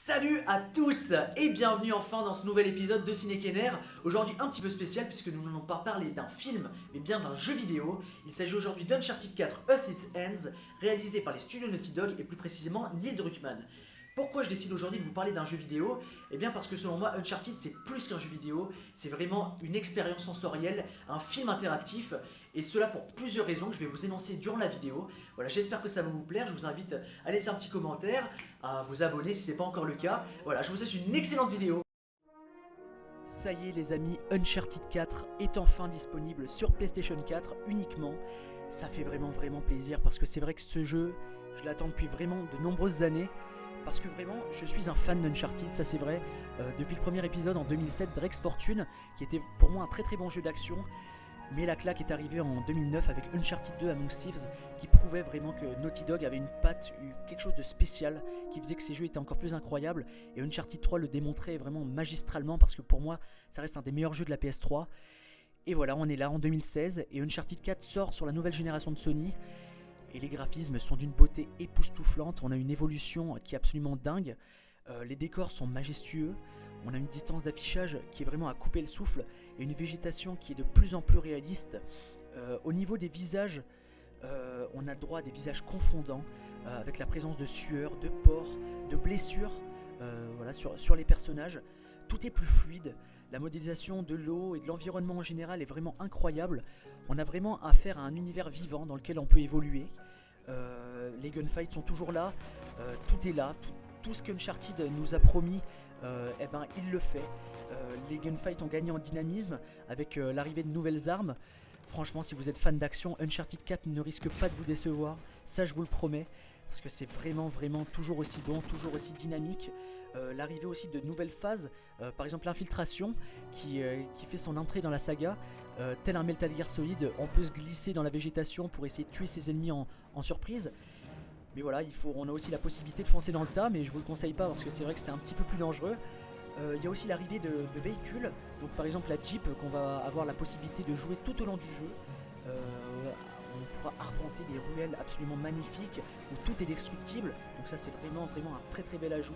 Salut à tous et bienvenue enfin dans ce nouvel épisode de Ciné-Kenner. Aujourd'hui un petit peu spécial puisque nous n'allons pas parler d'un film mais bien d'un jeu vidéo. Il s'agit aujourd'hui d'Uncharted 4 Earth Its Ends, réalisé par les studios Naughty Dog et plus précisément Neil Druckmann. Pourquoi je décide aujourd'hui de vous parler d'un jeu vidéo? Eh bien parce que selon moi Uncharted c'est plus qu'un jeu vidéo, c'est vraiment une expérience sensorielle, un film interactif. Et cela pour plusieurs raisons que je vais vous énoncer durant la vidéo. Voilà, j'espère que ça va vous plaire, je vous invite à laisser un petit commentaire, à vous abonner si ce n'est pas encore le cas. Voilà, je vous souhaite une excellente vidéo. Ça y est les amis, Uncharted 4 est enfin disponible sur PlayStation 4 uniquement. Ça fait vraiment plaisir parce que c'est vrai que ce jeu, je l'attends depuis vraiment de nombreuses années. Parce que vraiment, je suis un fan d'Uncharted, ça c'est vrai. Depuis le premier épisode en 2007, Drake's Fortune, qui était pour moi un très bon jeu d'action. Mais la claque est arrivée en 2009 avec Uncharted 2 Amongst Thieves, qui prouvait vraiment que Naughty Dog avait une patte, quelque chose de spécial, qui faisait que ces jeux étaient encore plus incroyables. Et Uncharted 3 le démontrait vraiment magistralement, parce que pour moi, ça reste un des meilleurs jeux de la PS3. Et voilà, on est là en 2016, et Uncharted 4 sort sur la nouvelle génération de Sony. Et les graphismes sont d'une beauté époustouflante, on a une évolution qui est absolument dingue. Les décors sont majestueux, on a une distance d'affichage qui est vraiment à couper le souffle et une végétation qui est de plus en plus réaliste. Au niveau des visages, on a le droit à des visages confondants avec la présence de sueur, de pores, de blessures voilà, sur les personnages. Tout est plus fluide, la modélisation de l'eau et de l'environnement en général est vraiment incroyable. On a vraiment affaire à un univers vivant dans lequel on peut évoluer. Les gunfights sont toujours là, tout est là, tout ce qu'Uncharted nous a promis, eh ben, il le fait. Les gunfights ont gagné en dynamisme avec l'arrivée de nouvelles armes. Franchement, si vous êtes fan d'action, Uncharted 4 ne risque pas de vous décevoir, ça je vous le promets. Parce que c'est vraiment toujours aussi bon, toujours aussi dynamique. L'arrivée aussi de nouvelles phases, par exemple l'infiltration qui fait son entrée dans la saga. Tel un Metal Gear Solid, on peut se glisser dans la végétation pour essayer de tuer ses ennemis en surprise. Mais voilà, on a aussi la possibilité de foncer dans le tas, mais je vous le conseille pas parce que c'est vrai que c'est un petit peu plus dangereux. Il y a aussi l'arrivée de véhicules, donc par exemple la Jeep qu'on va avoir la possibilité de jouer tout au long du jeu. On pourra arpenter des ruelles absolument magnifiques où tout est destructible, donc ça c'est vraiment un très bel ajout.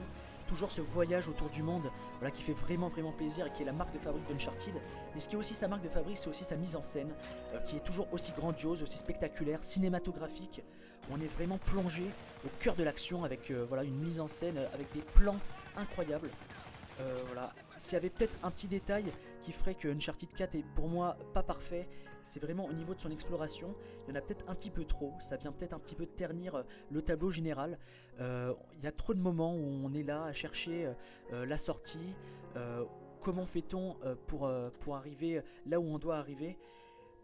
Toujours ce voyage autour du monde, voilà, qui fait vraiment plaisir et qui est la marque de fabrique d'Uncharted. Mais ce qui est aussi sa marque de fabrique, c'est aussi sa mise en scène, qui est toujours aussi grandiose, aussi spectaculaire, cinématographique. On est vraiment plongé au cœur de l'action avec voilà, une mise en scène avec des plans incroyables. Voilà. S'il y avait peut-être un petit détail qui ferait que Uncharted 4 est pour moi pas parfait, c'est vraiment au niveau de son exploration. Il y en a peut-être un petit peu trop, ça vient peut-être un petit peu ternir le tableau général. Il y a trop de moments où on est là à chercher la sortie, comment fait-on pour arriver là où on doit arriver.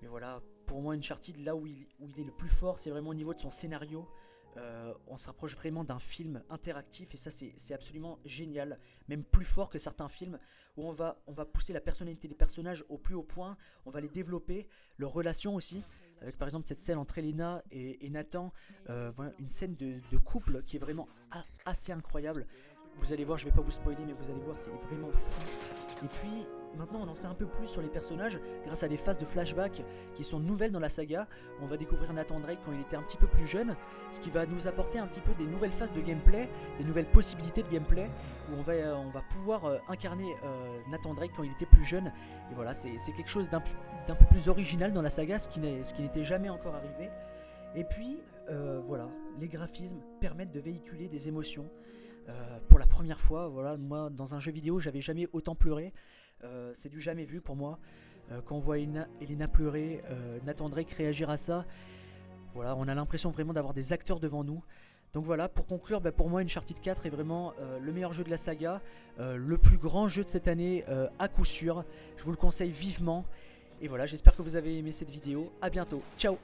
Mais voilà, pour moi Uncharted, là où il est le plus fort, c'est vraiment au niveau de son scénario. On se rapproche vraiment d'un film interactif et ça c'est absolument génial, même plus fort que certains films où on va pousser la personnalité des personnages au plus haut point, on va les développer, leurs relations aussi, avec par exemple cette scène entre Elena et Nathan, voilà, une scène de couple qui est vraiment assez incroyable. Vous allez voir, je vais pas vous spoiler, mais vous allez voir, c'est vraiment fou. Et puis, maintenant, on en sait un peu plus sur les personnages grâce à des phases de flashback qui sont nouvelles dans la saga. On va découvrir Nathan Drake quand il était un petit peu plus jeune, ce qui va nous apporter un petit peu des nouvelles phases de gameplay, des nouvelles possibilités de gameplay, où on va pouvoir incarner Nathan Drake quand il était plus jeune. Et voilà, c'est quelque chose d'un peu plus original dans la saga, ce qui n'était jamais encore arrivé. Et puis, voilà, les graphismes permettent de véhiculer des émotions. Pour la première fois, voilà, moi dans un jeu vidéo j'avais jamais autant pleuré, c'est du jamais vu pour moi. Quand on voit Elena pleurer, Nathan Drake réagir à ça, voilà, on a l'impression vraiment d'avoir des acteurs devant nous. Donc voilà, pour conclure, pour moi Uncharted 4 est vraiment le meilleur jeu de la saga, le plus grand jeu de cette année à coup sûr, je vous le conseille vivement. Et voilà, j'espère que vous avez aimé cette vidéo, à bientôt, ciao.